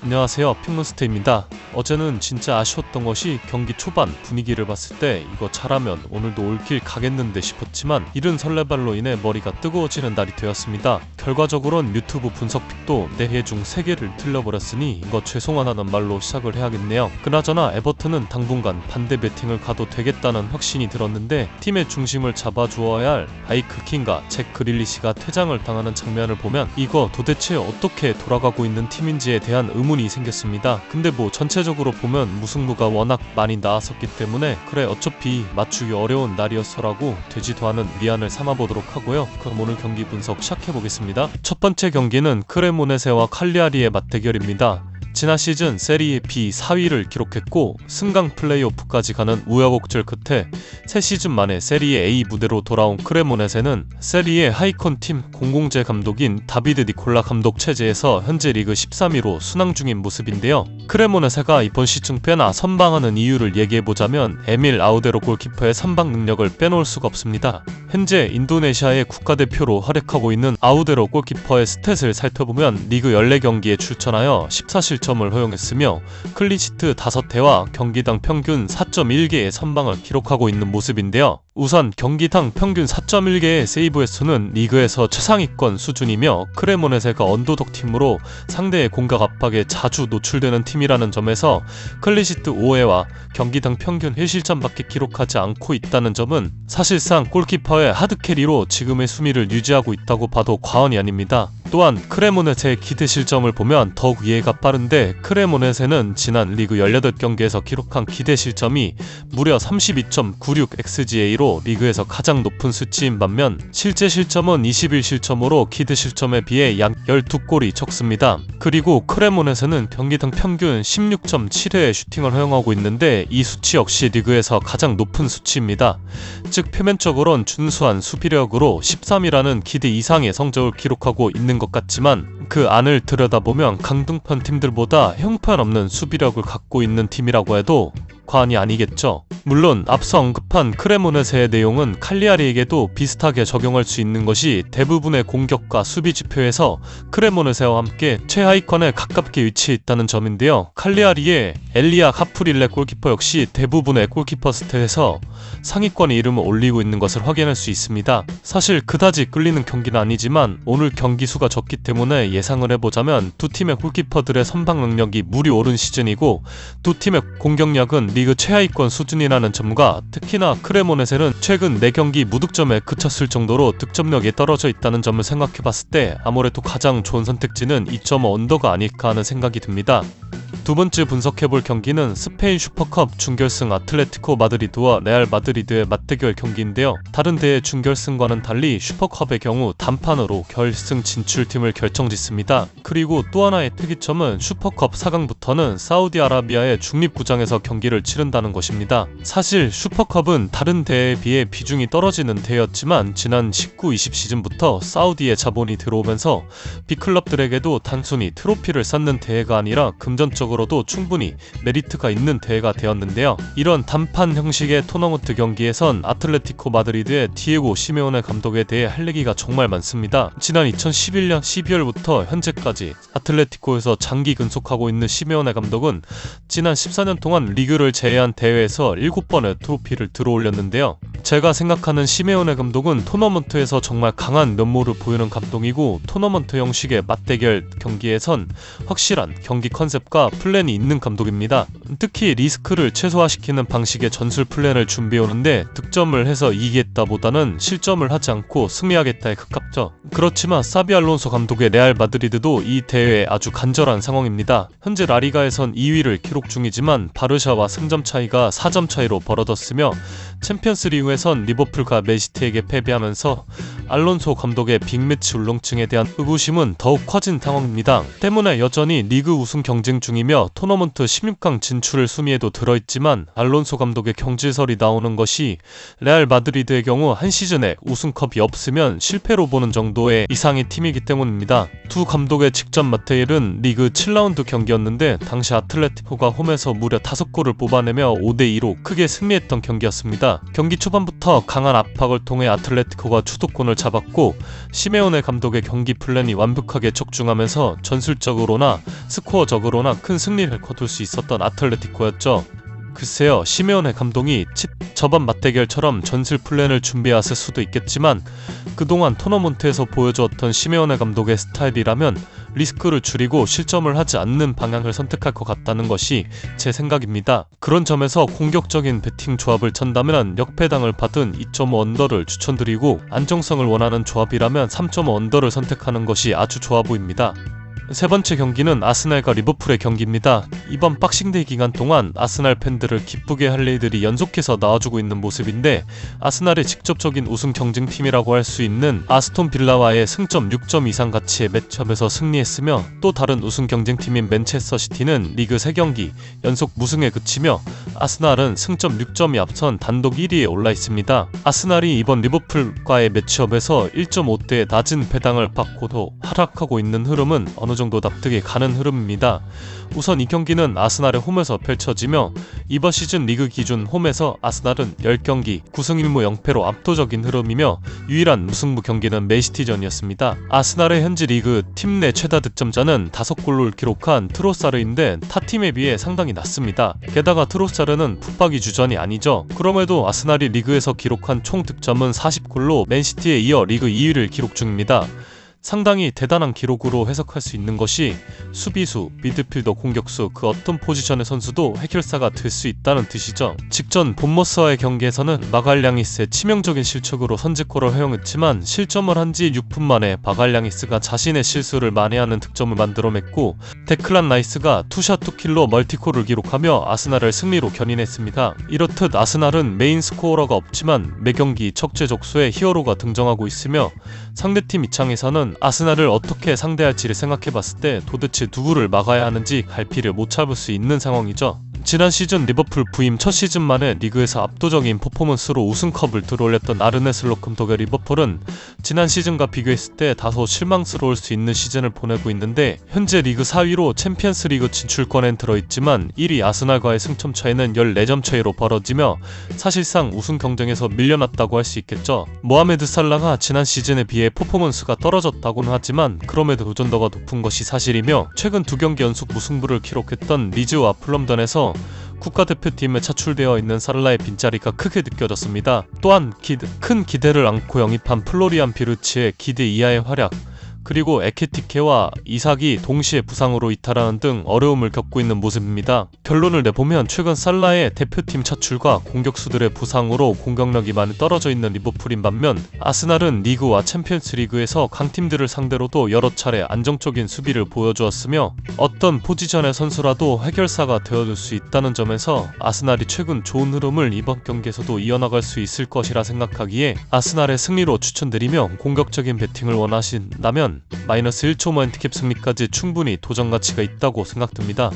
안녕하세요, 핑문스테입니다. 어제는 진짜 아쉬웠던 것이 경기 초반 분위기를 봤을 때 이거 잘하면 오늘도 올길 가겠는데 싶었지만 이른 설레발로 인해 머리가 뜨거워지는 날이 되었습니다. 결과적으로는 유튜브 분석픽도 4개 중 3개를 틀려버렸으니 이거 죄송하다는 말로 시작을 해야겠네요. 그나저나 에버튼은 당분간 반대 배팅을 가도 되겠다는 확신이 들었는데 팀의 중심을 잡아주어야 할 아이크 킹과 잭 그릴리시가 퇴장을 당하는 장면을 보면 이거 도대체 어떻게 돌아가고 있는 팀인지에 대한 의문이 생겼습니다. 근데 뭐 전체적으로 보면 무승부가 워낙 많이 나왔었기 때문에 그래 어차피 맞추기 어려운 날이었어라고 되지도 않은 미안을 삼아보도록 하고요. 그럼 오늘 경기 분석 시작해보겠습니다. 첫 번째 경기는 크레모네세와 칼리아리의 맞대결입니다. 지난 시즌 세리에 B 4위를 기록했고 승강 플레이오프까지 가는 우여곡절 끝에 3시즌 만에 세리에 A 무대로 돌아온 크레모네세는 세리에 하이컨 팀 공공재 감독인 다비드 니콜라 감독 체제에서 현재 리그 13위로 순항 중인 모습인데요. 크레모네세가 이번 시즌 꽤나 선방하는 이유를 얘기해보자면 에밀 아우데로 골키퍼의 선방 능력을 빼놓을 수가 없습니다. 현재 인도네시아의 국가대표로 활약하고 있는 아우데로 골키퍼의 스탯을 살펴보면 리그 14경기에 출전하여 14실점을 허용했으며 클린시트 5회와 경기당 평균 4.1개의 선방을 기록하고 있는 모습인데요. 우선 경기당 평균 4.1개의 세이브 횟수는 리그에서 최상위권 수준이며 크레모네세가 언더독 팀으로 상대의 공격 압박에 자주 노출되는 팀이라는 점에서 클린시트 5회와 경기당 평균 1실점밖에 기록하지 않고 있다는 점은 사실상 골키퍼의 하드캐리로 지금의 수미를 유지하고 있다고 봐도 과언이 아닙니다. 또한 크레모네세의 기대 실점을 보면 더욱 이해가 빠른데 크레모네세는 지난 리그 18경기에서 기록한 기대 실점이 무려 32.96xGA로 리그에서 가장 높은 수치인 반면 실제 실점은 21실점으로 기대 실점에 비해 약 12골이 적습니다. 그리고 크레모네세는 경기당 평균 16.7회의 슈팅을 허용하고 있는데 이 수치 역시 리그에서 가장 높은 수치입니다. 즉 표면적으론 준수한 수비력으로 13이라는 기대 이상의 성적을 기록하고 있는 것 같지만 그 안을 들여다보면 강등판 팀들보다 형편없는 수비력을 갖고 있는 팀이라고 해도 과언이 아니겠죠. 물론 앞서 언급한 크레모네세의 내용은 칼리아리에게도 비슷하게 적용할 수 있는 것이 대부분의 공격과 수비 지표에서 크레모네세와 함께 최하위권에 가깝게 위치해 있다는 점인데요. 칼리아리의 엘리아 카프릴레 골키퍼 역시 대부분의 골키퍼 스탯에서 상위권의 이름을 올리고 있는 것을 확인할 수 있습니다. 사실 그다지 끌리는 경기는 아니지만 오늘 경기 수가 적기 때문에 예상을 해보자면 두 팀의 골키퍼들의 선방 능력이 물이 오른 시즌이고 두 팀의 공격력은 리그 최하위권 수준이라는 점과 특히나 크레모네세는 최근 4경기 무득점에 그쳤을 정도로 득점력이 떨어져 있다는 점을 생각해봤을 때 아무래도 가장 좋은 선택지는 2.5 언더가 아닐까 하는 생각이 듭니다. 두 번째 분석해볼 경기는 스페인 슈퍼컵 준결승 아틀레티코 마드리드와 레알 마드리드의 맞대결 경기인데요. 다른 대회 준결승과는 달리 슈퍼컵의 경우 단판으로 결승 진출팀을 결정짓습니다. 그리고 또 하나의 특이점은 슈퍼컵 4강부터는 사우디아라비아의 중립구장에서 경기를 치른다는 것입니다. 사실 슈퍼컵은 다른 대회에 비해 비중이 떨어지는 대회였지만 지난 19-20 시즌부터 사우디의 자본이 들어오면서 빅클럽들에게도 단순히 트로피를 쌓는 대회가 아니라 금전적으로도 충분히 메리트가 있는 대회가 되었는데요. 이런 단판 형식의 토너먼트 경기에선 아틀레티코 마드리드의 디에고 시메오네 감독에 대해 할 얘기가 정말 많습니다. 지난 2011년 12월부터 현재까지 아틀레티코에서 장기 근속하고 있는 시메오네 감독은 지난 14년 동안 리그를 제외한 대회에서 7번의 트로피를 들어올렸는데요. 제가 생각하는 시메오네 감독은 토너먼트에서 정말 강한 면모를 보이는 감독이고 토너먼트 형식의 맞대결 경기에선 확실한 경기 컨셉과 플랜이 있는 감독입니다. 특히 리스크를 최소화시키는 방식의 전술 플랜을 준비해오는데 득점을 해서 이기겠다보다는 실점을 하지 않고 승리하겠다에 가깝죠. 그렇지만 사비 알론소 감독의 레알 마드리드도 이 대회에 아주 간절한 상황입니다. 현재 라리가에선 2위를 기록 중이지만 바르샤와 승점 차이가 4점 차이로 벌어졌으며 챔피언스리그에선 리버풀과 맨시티에게 패배하면서 알론소 감독의 빅매치 울렁증에 대한 의구심은 더욱 커진 상황입니다. 때문에 여전히 리그 우승 경쟁 중이며 토너먼트 16강 진출을 수미에도 들어있지만 알론소 감독의 경질설이 나오는 것이 레알 마드리드의 경우 한 시즌에 우승컵이 없으면 실패로 보는 정도의 이상의 팀이기 때문입니다. 두 감독의 직전 맞대결은 리그 7라운드 경기였는데 당시 아틀레티코가 홈에서 무려 5골을 뽑아내며 5대2로 크게 승리했던 경기였습니다. 경기 초반 초반부터 강한 압박을 통해 아틀레티코가 주도권을 잡았고 시메오네 감독의 경기 플랜이 완벽하게 적중하면서 전술적으로나 스코어적으로나 큰 승리를 거둘 수 있었던 아틀레티코였죠. 글쎄요, 시메오네 감독이 저번 맞대결처럼 전술 플랜을 준비했을 수도 있겠지만 그동안 토너먼트에서 보여주었던 시메오네 감독의 스타일이라면 리스크를 줄이고 실점을 하지 않는 방향을 선택할 것 같다는 것이 제 생각입니다. 그런 점에서 공격적인 배팅 조합을 찬다면 역배당을 받은 2.5 언더를 추천드리고 안정성을 원하는 조합이라면 3.5 언더를 선택하는 것이 아주 좋아 보입니다. 세 번째 경기는 아스날과 리버풀의 경기입니다. 이번 박싱데이 기간 동안 아스날 팬들을 기쁘게 할 일들이 연속해서 나와주고 있는 모습인데 아스날의 직접적인 우승 경쟁팀이라고 할 수 있는 아스톤 빌라와의 승점 6점 이상 가치의 매치업에서 승리했으며 또 다른 우승 경쟁팀인 맨체스터 시티는 리그 3경기 연속 무승에 그치며 아스날은 승점 6점이 앞선 단독 1위에 올라 있습니다. 아스날이 이번 리버풀과의 매치업에서 1.5대의 낮은 배당을 받고도 하락하고 있는 흐름은 어느 정도 납득이 가는 흐름입니다. 우선 이 경기는 아스날의 홈에서 펼쳐지며 이번 시즌 리그 기준 홈에서 아스날은 10경기 9승 1무 0패로 압도적인 흐름이며 유일한 무승부 경기는 맨시티전이었습니다. 아스날의 현지 리그 팀 내 최다 득점자는 5골을 기록한 트로사르인데 타 팀에 비해 상당히 낮습니다. 게다가 트로사르는 붙박이 주전이 아니죠. 그럼에도 아스날이 리그에서 기록한 총 득점은 40골로 맨시티에 이어 리그 2위를 기록 중입니다. 상당히 대단한 기록으로 해석할 수 있는 것이 수비수, 미드필더, 공격수 그 어떤 포지션의 선수도 해결사가 될 수 있다는 뜻이죠. 직전 본머스와의 경기에서는 마갈량이스의 치명적인 실책으로 선제골을 허용했지만 실점을 한 지 6분 만에 마갈량이스가 자신의 실수를 만회하는 득점을 만들어냈고 데클란 라이스가 투샷 투킬로 멀티골을 기록하며 아스날을 승리로 견인했습니다. 이렇듯 아스날은 메인 스코어러가 없지만 매경기 적재적소에 히어로가 등장하고 있으며 상대팀 입장에서는 아스날을 어떻게 상대할지를 생각해봤을 때 도대체 누구를 막아야 하는지 갈피를 못 잡을 수 있는 상황이죠. 지난 시즌 리버풀 부임 첫 시즌 만에 리그에서 압도적인 퍼포먼스로 우승컵을 들어올렸던 아르네 슬롯 감독의 리버풀은 지난 시즌과 비교했을 때 다소 실망스러울 수 있는 시즌을 보내고 있는데 현재 리그 4위로 챔피언스 리그 진출권엔 들어있지만 1위 아스날과의 승점 차이는 14점 차이로 벌어지며 사실상 우승 경쟁에서 밀려났다고 할 수 있겠죠. 모하메드 살라가 지난 시즌에 비해 퍼포먼스가 떨어졌다고는 하지만 그럼에도 도전도가 높은 것이 사실이며 최근 2경기 연속 무승부를 기록했던 리즈와 플럼던에서 국가대표팀에 차출되어 있는 살라의 빈자리가 크게 느껴졌습니다. 또한 큰 기대를 안고 영입한 플로리안 비르치의 기대 이하의 활약, 그리고 에케티케와 이삭이 동시에 부상으로 이탈하는 등 어려움을 겪고 있는 모습입니다. 결론을 내보면 최근 살라의 대표팀 차출과 공격수들의 부상으로 공격력이 많이 떨어져 있는 리버풀인 반면 아스날은 리그와 챔피언스 리그에서 강팀들을 상대로도 여러 차례 안정적인 수비를 보여주었으며 어떤 포지션의 선수라도 해결사가 되어줄 수 있다는 점에서 아스날이 최근 좋은 흐름을 이번 경기에서도 이어나갈 수 있을 것이라 생각하기에 아스날의 승리로 추천드리며 공격적인 배팅을 원하신다면 마이너스 1초 핸디캡 승리까지 충분히 도전 가치가 있다고 생각됩니다.